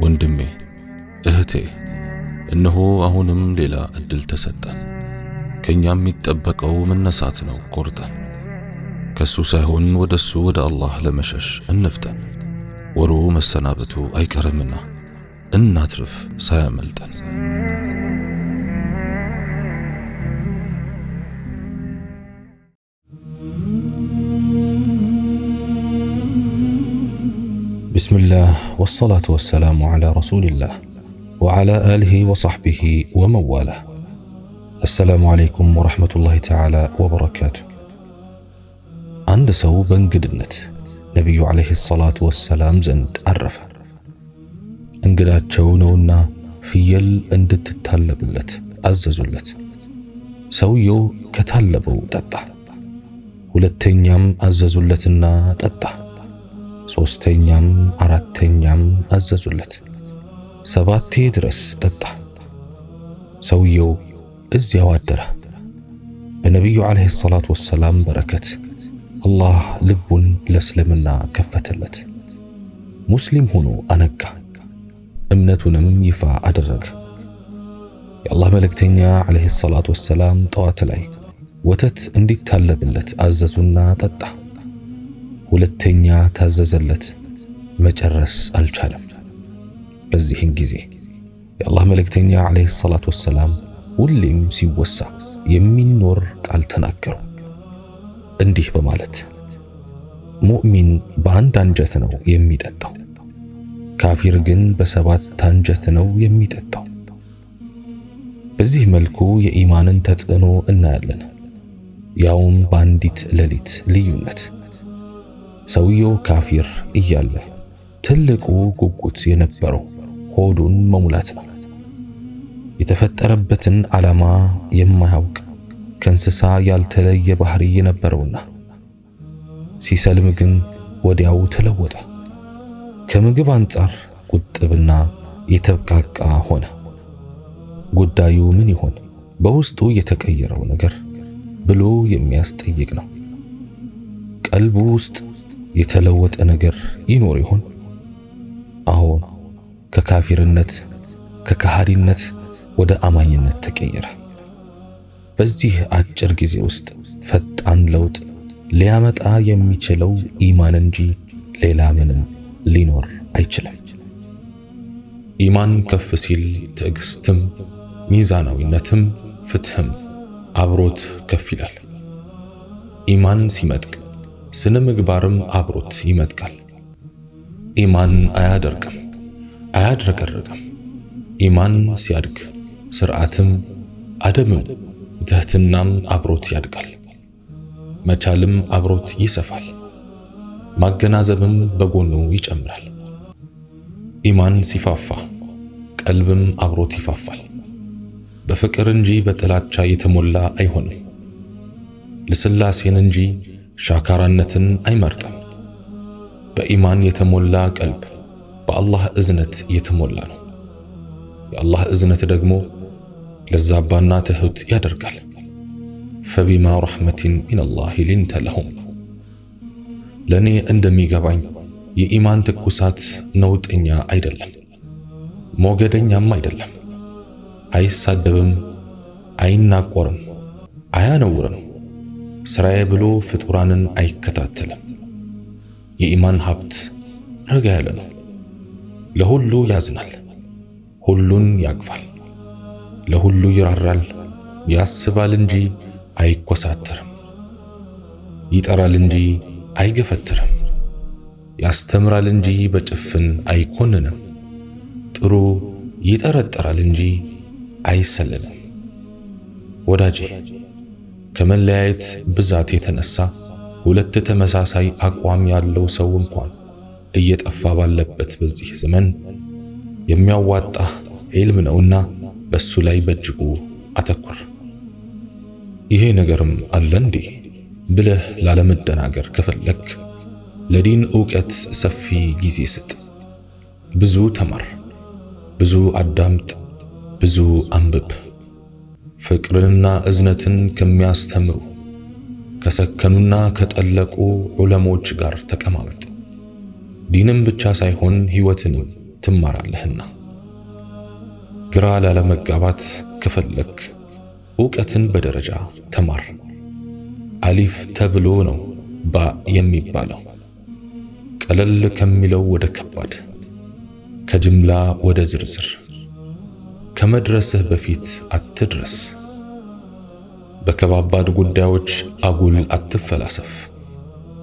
ወንድሜ እህቴ እነሆ አሁንም ሌላ እድል ተሰጠን። ከኛም የሚጠበቀው መነሳት ነው። ቆርጠን ከሱ ሳይሆን ወደሱ ወደ አላህ ለመሸሽ እንፍጠን። ወሩ መሰናበቱ አይቀርምና እናትርፍ ሳያመልጠን። بسم الله والصلاة والسلام على رسول الله وعلى آله وصحبه ومن والاه. السلام عليكم ورحمة الله تعالى وبركاته. عند سو بنقدنت نبي عليه الصلاة والسلام زند عرفه انقداتشو نونا فيل اندت تتالبلت عززولت سويو كتالبو تطع ሁለተኛም አዘዙለትና ጠጣ። ሶስተኛም አራተኛም አዘዙለት። ሰባቴ ድረስ ጠጣ። ሰውየው እዚያው አደረ። በነቢዩ ዓለይሂ ሰላቱ ወሰላም በረከት አላህ ልቡን ለእስልምና ከፈተለት። ሙስሊም ሆኖ አነጋ፣ እምነቱንም ይፋ አደረገ። የአላህ መልእክተኛ ዓለይሂ ሰላቱ ወሰላም ጠዋት ላይ ወተት እንዲታለብለት አዘዙና ጠጣ። ሁለተኛ ታዘዘለት፣ መጨረስ አልቻለም። በዚህን ጊዜ የአላህ መልእክተኛ ዓለይሂ ሰላቱ ወሰላም ሁሌም ሲወሳ የሚኖር ቃል ተናገሩ፣ እንዲህ በማለት ሙእሚን በአንድ አንጀት ነው የሚጠጣው፣ ካፊር ግን በሰባት አንጀት ነው የሚጠጣው። በዚህ መልኩ የኢማንን ተጽዕኖ እናያለን፣ ያውም በአንዲት ሌሊት ልዩነት። ሰውየው ካፊር እያለ ትልቁ ጉጉት የነበረው ሆዱን መሙላት ነው። የተፈጠረበትን ዓላማ የማያውቅ ከእንስሳ ያልተለየ ባህሪ የነበረውና ሲሰልም ግን ወዲያው ተለወጠ። ከምግብ አንጻር ቁጥብና የተብቃቃ ሆነ። ጉዳዩ ምን ይሆን በውስጡ የተቀየረው ነገር ብሎ የሚያስጠይቅ ነው። ቀልቡ ውስጥ የተለወጠ ነገር ይኖር ይሆን? አሁን ከካፊርነት ከካሃዲነት ወደ አማኝነት ተቀየረ። በዚህ አጭር ጊዜ ውስጥ ፈጣን ለውጥ ሊያመጣ የሚችለው ኢማን እንጂ ሌላ ምንም ሊኖር አይችልም። ኢማን ከፍ ሲል ትዕግስትም ሚዛናዊነትም ፍትህም አብሮት ከፍ ይላል። ኢማን ሲመጥቅ ስነ ምግባርም አብሮት ይመጥቃል። ኢማን አያደርቅም፣ አያድረቀርቅም። ኢማን ሲያድግ ስርዓትም አደምም ትህትናም አብሮት ያድጋል። መቻልም አብሮት ይሰፋል። ማገናዘብም በጎኑ ይጨምራል። ኢማን ሲፋፋ ቀልብም አብሮት ይፋፋል። በፍቅር እንጂ በጥላቻ የተሞላ አይሆንም። ልስላሴን እንጂ ሻካራነትን አይመርጥም። በኢማን የተሞላ ቀልብ በአላህ እዝነት የተሞላ ነው። የአላህ እዝነት ደግሞ ለዛባና ትሁት ያደርጋል። ፈቢማ ረሕመቲን ሚነላሂ ሊንተ ለሁም። ለኔ እንደሚገባኝ የኢማን ትኩሳት ነውጠኛ አይደለም፣ ሞገደኛም አይደለም። አይሳደብም፣ አይናቆርም፣ አያነውርም። ስራዬ ብሎ ፍጡራንን አይከታተልም። የኢማን ሀብት ረጋ ያለ ነው። ለሁሉ ያዝናል፣ ሁሉን ያቅፋል፣ ለሁሉ ይራራል። ያስባል እንጂ አይኮሳተርም፣ ይጠራል እንጂ አይገፈትርም፣ ያስተምራል እንጂ በጭፍን አይኮንንም፣ ጥሩ ይጠረጠራል እንጂ አይሰለልም። ወዳጄ ከመለያየት ብዛት የተነሳ ሁለት ተመሳሳይ አቋም ያለው ሰው እንኳን እየጠፋ ባለበት በዚህ ዘመን የሚያዋጣ ዒልም ነውና በሱ ላይ በእጅጉ አተኩር። ይሄ ነገርም አለ እንዴ ብለህ ላለመደናገር ከፈለክ ለዲን ዕውቀት ሰፊ ጊዜ ስጥ። ብዙ ተማር፣ ብዙ አዳምጥ፣ ብዙ አንብብ። ፍቅርንና እዝነትን ከሚያስተምሩ ከሰከኑና ከጠለቁ ዑለሞች ጋር ተቀማመጥ። ዲንም ብቻ ሳይሆን ሕይወትንም ትማራለህና። ግራ ላለመጋባት ከፈለክ ዕውቀትን በደረጃ ተማር። አሊፍ ተብሎ ነው ባ የሚባለው። ቀለል ከሚለው ወደ ከባድ፣ ከጅምላ ወደ ዝርዝር ከመድረስህ በፊት አትድረስ። በከባባድ ጉዳዮች አጉል አትፈላሰፍ።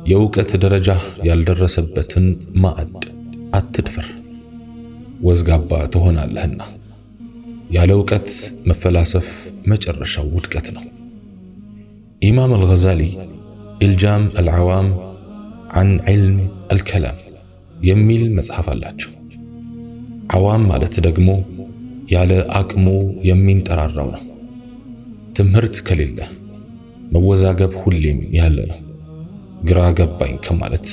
የዕውቀት ደረጃ ያልደረሰበትን ማዕድ አትድፈር፣ ወዝጋባ ትሆናለህና። ያለ ዕውቀት መፈላሰፍ መጨረሻው ውድቀት ነው። ኢማም አልገዛሊ ኢልጃም አልዓዋም ዐን ዒልም አልከላም የሚል መጽሐፍ አላቸው። ዓዋም ማለት ደግሞ ያለ አቅሙ የሚንጠራራው ነው። ትምህርት ከሌለ መወዛገብ ሁሌም ያለ ነው። ግራ ገባኝ ከማለት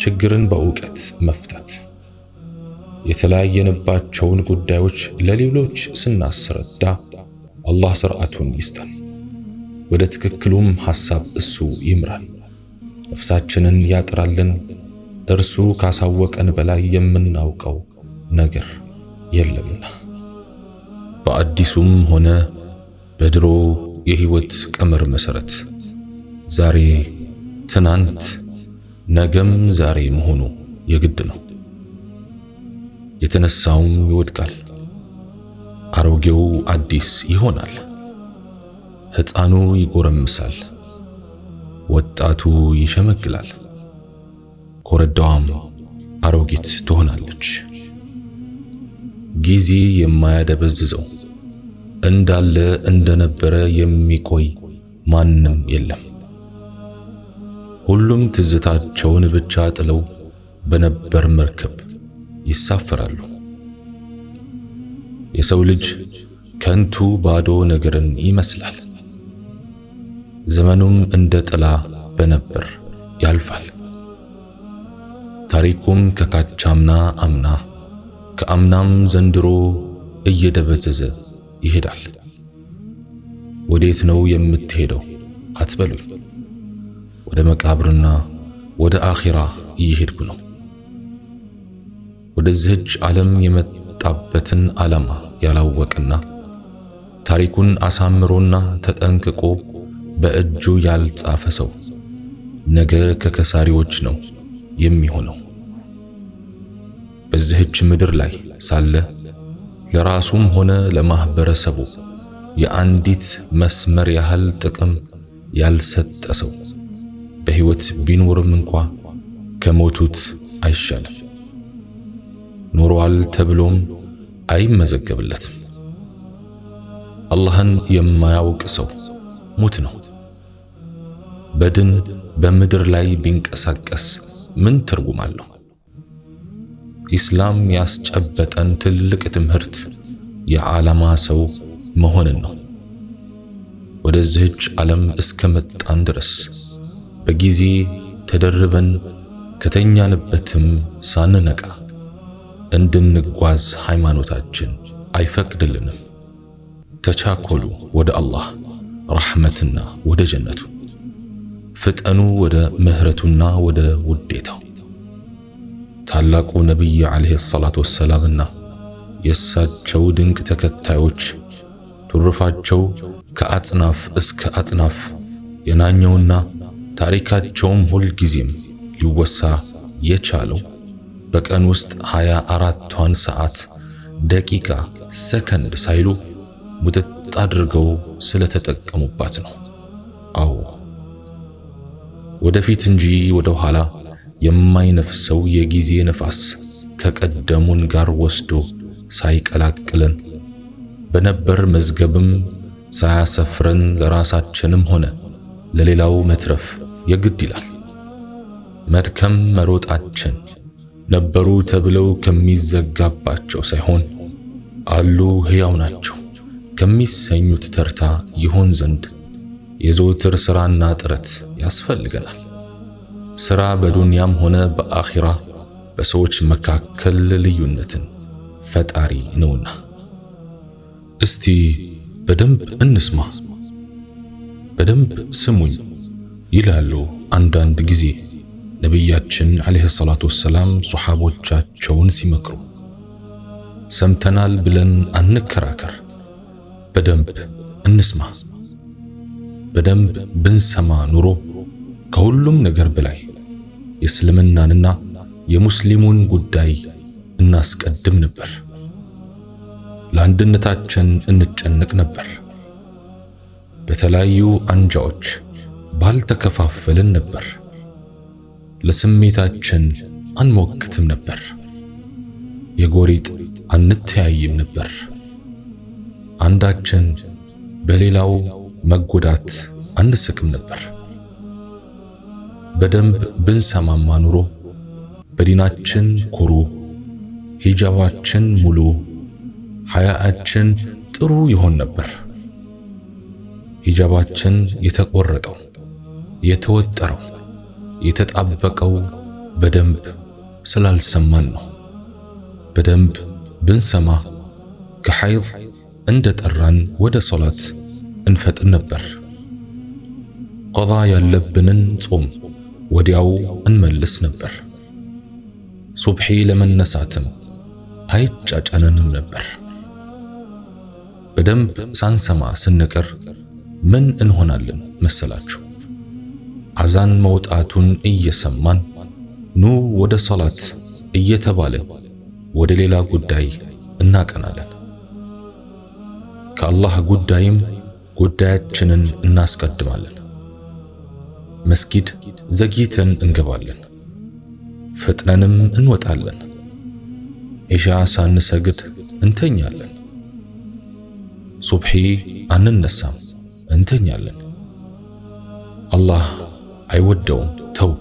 ችግርን በዕውቀት መፍታት። የተለያየንባቸውን ጉዳዮች ለሌሎች ስናስረዳ አላህ ሥርዓቱን ይስጠን፣ ወደ ትክክሉም ሐሳብ እሱ ይምራል፣ ነፍሳችንን ያጥራልን። እርሱ ካሳወቀን በላይ የምናውቀው ነገር የለምና። በአዲሱም ሆነ በድሮ የህይወት ቀመር መሰረት ዛሬ ትናንት ነገም ዛሬ መሆኑ የግድ ነው። የተነሳውም ይወድቃል፣ አሮጌው አዲስ ይሆናል። ሕፃኑ ይጎረምሳል፣ ወጣቱ ይሸመግላል፣ ኮረዳዋም አሮጊት ትሆናለች። ጊዜ የማያደበዝዘው እንዳለ እንደነበረ የሚቆይ ማንም የለም። ሁሉም ትዝታቸውን ብቻ ጥለው በነበር መርከብ ይሳፈራሉ። የሰው ልጅ ከንቱ ባዶ ነገርን ይመስላል። ዘመኑም እንደ ጥላ በነበር ያልፋል። ታሪኩም ከካቻምና አምና ከአምናም ዘንድሮ እየደበዘዘ ይሄዳል። ወዴት ነው የምትሄደው አትበሉኝ። ወደ መቃብርና ወደ አኺራ እየሄድኩ ነው። ወደዚህች ዓለም የመጣበትን ዓላማ ያላወቀና ታሪኩን አሳምሮና ተጠንቅቆ በእጁ ያልጻፈ ሰው ነገ ከከሳሪዎች ነው የሚሆነው። በዚህች ምድር ላይ ሳለ ለራሱም ሆነ ለማህበረሰቡ የአንዲት መስመር ያህል ጥቅም ያልሰጠ ሰው በሕይወት ቢኖርም እንኳ ከሞቱት አይሻልም። ኖሯል ተብሎም አይመዘገብለትም። አላህን የማያውቅ ሰው ሙት ነው። በድን በምድር ላይ ቢንቀሳቀስ ምን ትርጉም አለው? ኢስላም ያስጨበጠን ትልቅ ትምህርት የዓላማ ሰው መሆንን ነው። ወደዚህች ዓለም እስከመጣን ድረስ በጊዜ ተደርበን ከተኛንበትም ሳንነቃ እንድንጓዝ ሃይማኖታችን አይፈቅድልንም። ተቻኮሉ ወደ አላህ ረሕመትና ወደ ጀነቱ፣ ፍጠኑ ወደ ምህረቱና ወደ ውዴታው። ታላቁ ነቢይ ዓለይሂ ሰላቱ ወሰላምና የእሳቸው ድንቅ ተከታዮች ትሩፋቸው ከአጽናፍ እስከ አጽናፍ የናኘውና ታሪካቸውም ሁልጊዜም ሊወሳ የቻለው በቀን ውስጥ 24ቷን ሰዓት ደቂቃ፣ ሰከንድ ሳይሉ ሙጥጥ አድርገው ስለተጠቀሙባት ነው። አዎ ወደፊት እንጂ ወደ ኋላ የማይነፍሰው የጊዜ ነፋስ ከቀደሙን ጋር ወስዶ ሳይቀላቅለን በነበር መዝገብም ሳያሰፍረን ለራሳችንም ሆነ ለሌላው መትረፍ የግድ ይላል። መድከም መሮጣችን ነበሩ ተብለው ከሚዘጋባቸው ሳይሆን አሉ ሕያው ናቸው ከሚሰኙት ተርታ ይሆን ዘንድ የዘወትር ሥራና ጥረት ያስፈልገናል። ሥራ በዱንያም ሆነ በአኺራ በሰዎች መካከል ልዩነትን ፈጣሪ ነውና። እስቲ በደንብ እንስማ፣ በደንብ ስሙኝ ይላሉ አንዳንድ ጊዜ ነቢያችን ዓለይሂ ሰላቱ ወሰላም ሱሐቦቻቸውን ሲመክሩ። ሰምተናል ብለን አንከራከር። በደንብ እንስማ። በደንብ ብንሰማ ኑሮ ከሁሉም ነገር በላይ የእስልምናንና የሙስሊሙን ጉዳይ እናስቀድም ነበር። ለአንድነታችን እንጨነቅ ነበር። በተለያዩ አንጃዎች ባልተከፋፈልን ነበር። ለስሜታችን አንሞክትም ነበር። የጎሪጥ አንተያይም ነበር። አንዳችን በሌላው መጎዳት አንስቅም ነበር። በደንብ ብንሰማማ ኑሮ በዲናችን ኩሩ፣ ሂጃባችን ሙሉ፣ ሐያአችን ጥሩ ይሆን ነበር። ሂጃባችን የተቆረጠው፣ የተወጠረው፣ የተጣበቀው በደንብ ስላልሰማን ነው። በደንብ ብንሰማ ከሐይድ እንደጠራን ወደ ሶላት እንፈጥን ነበር። ቀዳ ያለብንን ጾም ወዲያው እንመልስ ነበር። ሱብሒ ለመነሳትም አይጫጫነንም ነበር። በደንብ ሳንሰማ ስንቀር ምን እንሆናለን መሰላችሁ? አዛን መውጣቱን እየሰማን ኑ ወደ ሶላት እየተባለ ወደ ሌላ ጉዳይ እናቀናለን። ከአላህ ጉዳይም ጉዳያችንን እናስቀድማለን። መስጊድ ዘግይተን እንገባለን፣ ፈጥነንም እንወጣለን። ኢሻ ሳንሰግድ እንተኛለን። ሱብሒ አንነሳም፣ እንተኛለን። አላህ አይወደውም ተው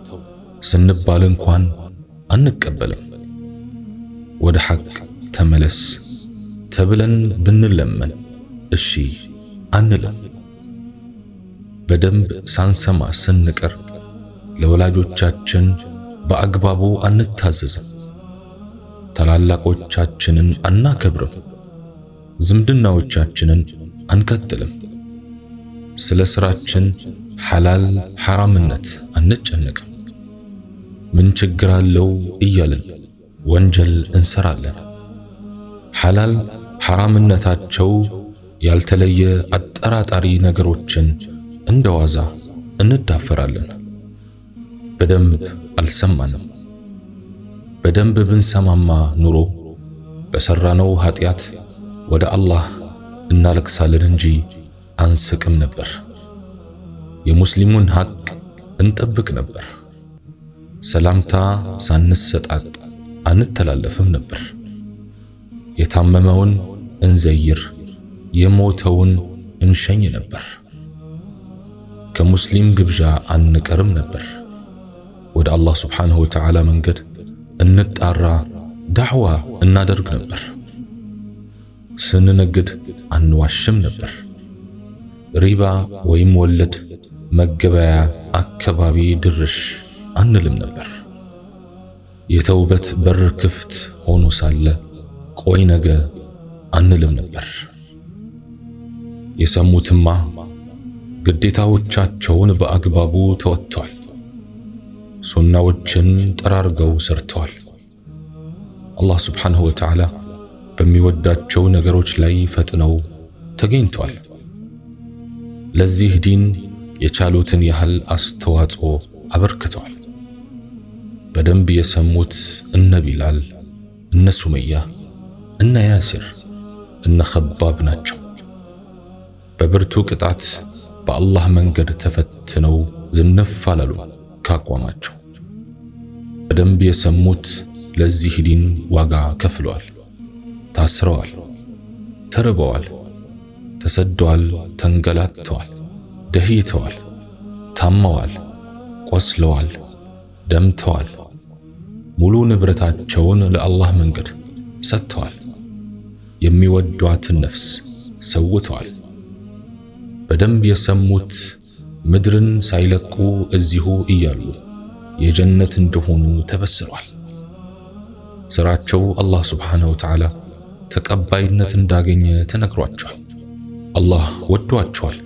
ስንባል እንኳን አንቀበልም። ወደ ሐቅ ተመለስ ተብለን ብንለመን እሺ አንልም። በደንብ ሳንሰማ ስንቀር ለወላጆቻችን በአግባቡ አንታዘዝም። ታላላቆቻችንን አናከብርም። ዝምድናዎቻችንን አንቀጥልም። ስለ ስራችን ሐላል ሐራምነት አንጨነቅም። ምን ችግር አለው እያልን ወንጀል እንሰራለን። ሐላል ሐራምነታቸው ያልተለየ አጠራጣሪ ነገሮችን እንደዋዛ እንዳፈራለን። በደንብ አልሰማንም። በደንብ ብንሰማማ ኑሮ በሰራነው ኃጢአት ወደ አላህ እናለቅሳለን እንጂ አንስቅም ነበር። የሙስሊሙን ሐቅ እንጠብቅ ነበር። ሰላምታ ሳንሰጣጥ አንተላለፍም ነበር። የታመመውን እንዘይር፣ የሞተውን እንሸኝ ነበር። ከሙስሊም ግብዣ አንቀርም ነበር። ወደ አላህ ስብሓንሁ ወተዓላ መንገድ እንጣራ፣ ዳዕዋ እናደርግ ነበር። ስንነግድ አንዋሽም ነበር። ሪባ ወይም ወለድ መገበያ አካባቢ ድርሽ አንልም ነበር። የተውበት በር ክፍት ሆኖ ሳለ ቆይ ነገ አንልም ነበር። የሰሙትማ ግዴታዎቻቸውን በአግባቡ ተወጥተዋል። ሱናዎችን ጠራርገው ሰርተዋል። አላህ ስብሓንሁ ወተዓላ በሚወዳቸው ነገሮች ላይ ፈጥነው ተገኝተዋል። ለዚህ ዲን የቻሉትን ያህል አስተዋጽኦ አበርክተዋል። በደንብ የሰሙት እነ ቢላል፣ እነ ሱመያ፣ እነ ያሲር፣ እነ ኸባብ ናቸው። በብርቱ ቅጣት በአላህ መንገድ ተፈትነው ዝንፍ አላሉ ካቋማቸው። በደንብ የሰሙት ለዚህ ዲን ዋጋ ከፍለዋል። ታስረዋል፣ ተርበዋል፣ ተሰደዋል፣ ተንገላተዋል፣ ደህይተዋል፣ ታመዋል፣ ቆስለዋል፣ ደምተዋል። ሙሉ ንብረታቸውን ለአላህ መንገድ ሰጥተዋል። የሚወዷትን ነፍስ ሰውተዋል። በደንብ የሰሙት ምድርን ሳይለቁ እዚሁ እያሉ የጀነት እንደሆኑ ተበስረዋል። ስራቸው አላህ ስብሓንሁ ወተዓላ ተቀባይነት እንዳገኘ ተነግሯቸዋል። አላህ ወዷቸዋል።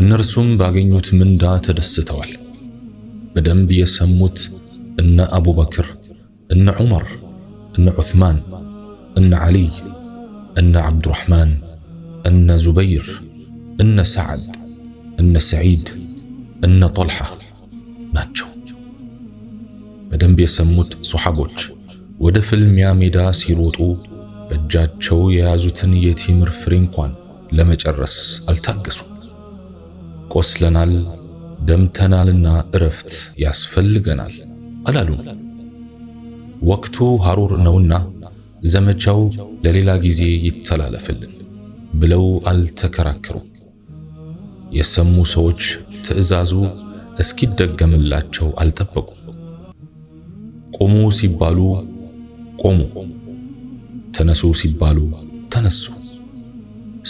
እነርሱም ባገኙት ምንዳ ተደስተዋል። በደንብ የሰሙት እነ አቡበክር፣ እነ ዑመር፣ እነ ዑስማን፣ እነ ዓሊ፣ እነ ዓብዱራሕማን፣ እነ ዙበይር፣ እነ ሰዓድ፣ እነ ሰዒድ፣ እነ ጦልሓ ናቸው። በደንብ የሰሙት ሶሓቦች ወደ ፍልሚያ ሜዳ ሲሮጡ በእጃቸው የያዙትን የቴምር ፍሬ እንኳን ለመጨረስ አልታገሱም። ቆስለናል፣ ደምተናልና እረፍት ያስፈልገናል አላሉም። ወቅቱ ሐሩር ነውና ዘመቻው ለሌላ ጊዜ ይተላለፍልን ብለው አልተከራከሩም። የሰሙ ሰዎች ትዕዛዙ እስኪደገምላቸው አልጠበቁም። ቆሙ ሲባሉ ቆሙ፣ ተነሱ ሲባሉ ተነሱ፣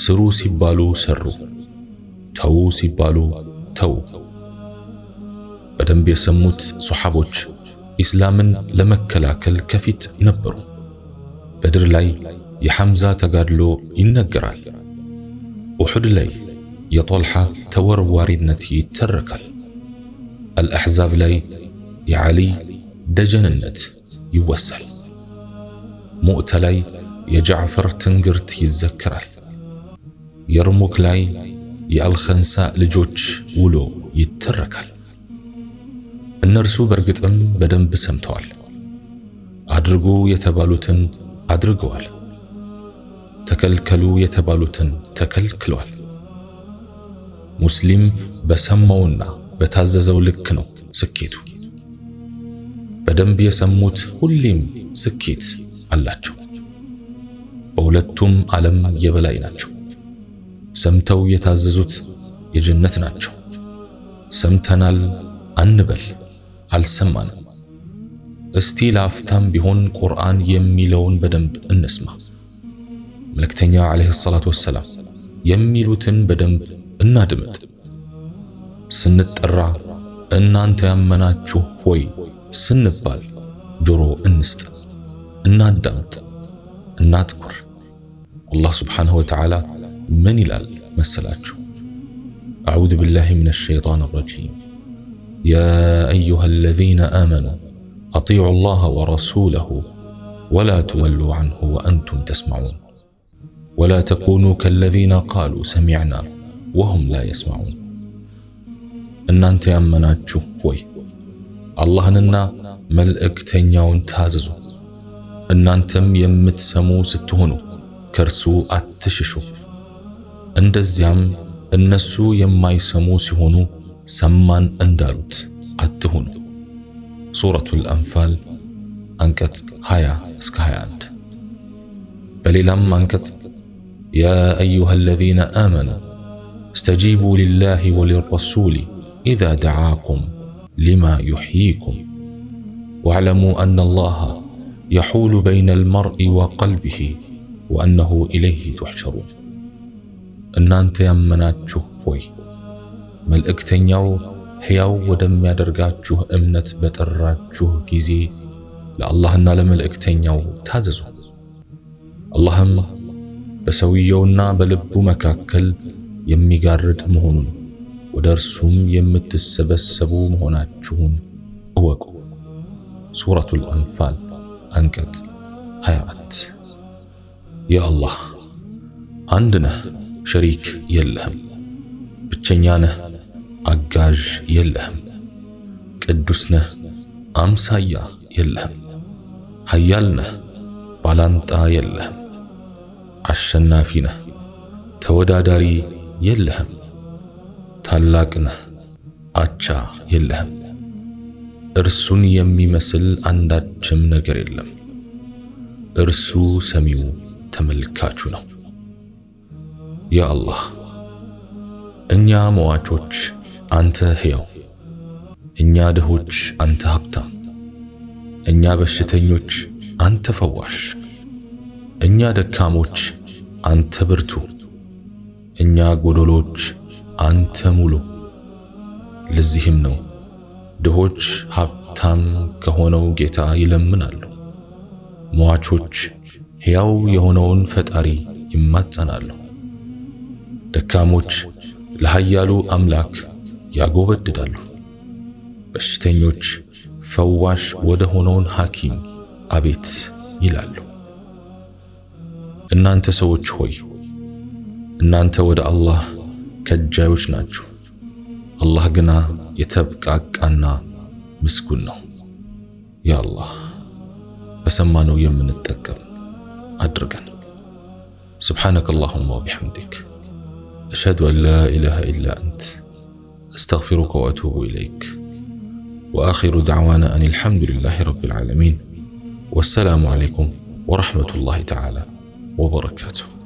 ስሩ ሲባሉ ሰሩ፣ ተው ሲባሉ ተው። በደንብ የሰሙት ሶሓቦች ኢስላምን ለመከላከል ከፊት ነበሩ። በድር ላይ የሐምዛ ተጋድሎ ይነገራል። ኡሑድ ላይ የጦልሓ ተወርዋሪነት ይተረካል። አልአሕዛብ ላይ የዓሊ ደጀንነት ይወሳል። ሙእተ ላይ የጃዕፈር ትንግርት ይዘከራል። የርሙክ ላይ የአልኸንሳ ልጆች ውሎ ይተረካል። እነርሱ በርግጥም በደንብ ሰምተዋል። አድርጉ የተባሉትን አድርገዋል። ተከልከሉ የተባሉትን ተከልክለዋል። ሙስሊም በሰማውና በታዘዘው ልክ ነው ስኬቱ። በደንብ የሰሙት ሁሌም ስኬት አላቸው። በሁለቱም ዓለም የበላይ ናቸው። ሰምተው የታዘዙት የጀነት ናቸው። ሰምተናል አንበል፣ አልሰማንም። እስቲ ለአፍታም ቢሆን ቁርአን የሚለውን በደንብ እንስማ። መልእክተኛ ዓለይሂ ሰላቱ ወሰላም የሚሉትን በደንብ እናድምጥ። ስንጠራ እናንተ ያመናችሁ ሆይ ስንባል ጆሮ እንስጥ፣ እናዳምጥ፣ እናትኩር። አላህ ስብሓንሁ ወተዓላ ምን ይላል መሰላችሁ? አዑዙ ቢላሂ ሚነ ሸይጣን ረጂም ያ አዩሃ አለዚነ አመኑ አጢዑ ላህ ወረሱለሁ ወላ ትወሉ ዐንሁ ወአንቱም ተስመዑን ወላ ተኩኑ ከለዚነ ቃሉ ሰሚዕና ወሁም ላ የስመዑን። እናንተ ያመናችሁ ሆይ አላህንና መልእክተኛውን ታዘዙ። እናንተም የምትሰሙ ስትሆኑ ከእርሱ አትሽሹ። እንደዚያም እነሱ የማይሰሙ ሲሆኑ ሰማን እንዳሉት አትሁኑ። ሱረቱል አንፋል አንቀጽ 20 እስከ 21። በሌላም አንቀጽ ያ አዩሃ አለዚነ አመኑ እስተጂቡ ሊላሂ ወሊረሱሊ ኢዛ ደዓኩም ሊማ ዩሕይኩም ወዕለሙ አነ አላህ የሑሉ በይነ አልመርኢ ወቀልቢሂ ወአነሁ ኢለይሂ ቱሕሸሩን። እናንተ ያመናችሁ ሆይ መልእክተኛው ሕያው ወደሚያደርጋችሁ እምነት በጠራችሁ ጊዜ ለአላህና ለመልእክተኛው ታዘዙ። አላህም በሰውየውና በልቡ መካከል የሚጋርድ መሆኑን ወደ እርሱም የምትሰበሰቡ መሆናችሁን እወቁ። ሱረቱል አንፋል አንቀጽ 24። ያ አላህ አንድ ነህ፣ ሸሪክ የለህም። ብቸኛ ነህ፣ አጋዥ የለህም። ቅዱስ ነህ፣ አምሳያ የለህም። ኃያል ነህ፣ ባላንጣ የለህም። አሸናፊ ነህ፣ ተወዳዳሪ የለህም። ታላቅ ነህ፣ አቻ የለህም። እርሱን የሚመስል አንዳችም ነገር የለም። እርሱ ሰሚው ተመልካቹ ነው። ያ አላህ እኛ መዋቾች አንተ ሕያው፣ እኛ ድሆች አንተ ሀብታም፣ እኛ በሽተኞች አንተ ፈዋሽ፣ እኛ ደካሞች አንተ ብርቱ፣ እኛ ጎዶሎች አንተ ሙሉ። ለዚህም ነው ድሆች ሀብታም ከሆነው ጌታ ይለምናሉ፣ መዋቾች ሕያው የሆነውን ፈጣሪ ይማጸናሉ፣ ደካሞች ለኃያሉ አምላክ ያጎበድዳሉ፣ በሽተኞች ፈዋሽ ወደ ሆነውን ሐኪም አቤት ይላሉ። እናንተ ሰዎች ሆይ እናንተ ወደ አላህ ከጃዮች ናችሁ። አላህ ግና የተብቃቃና ምስጉን ነው። ያ አላህ በሰማነው የምንጠቀም አድርገን። سبحانك اللهم وبحمدك أشهد أن لا إله إلا أنت أستغفرك وأتوب إليك وآخر دعوانا أن الحمد لله رب العالمين والسلام عليكم ورحمة الله تعالى وبركاته.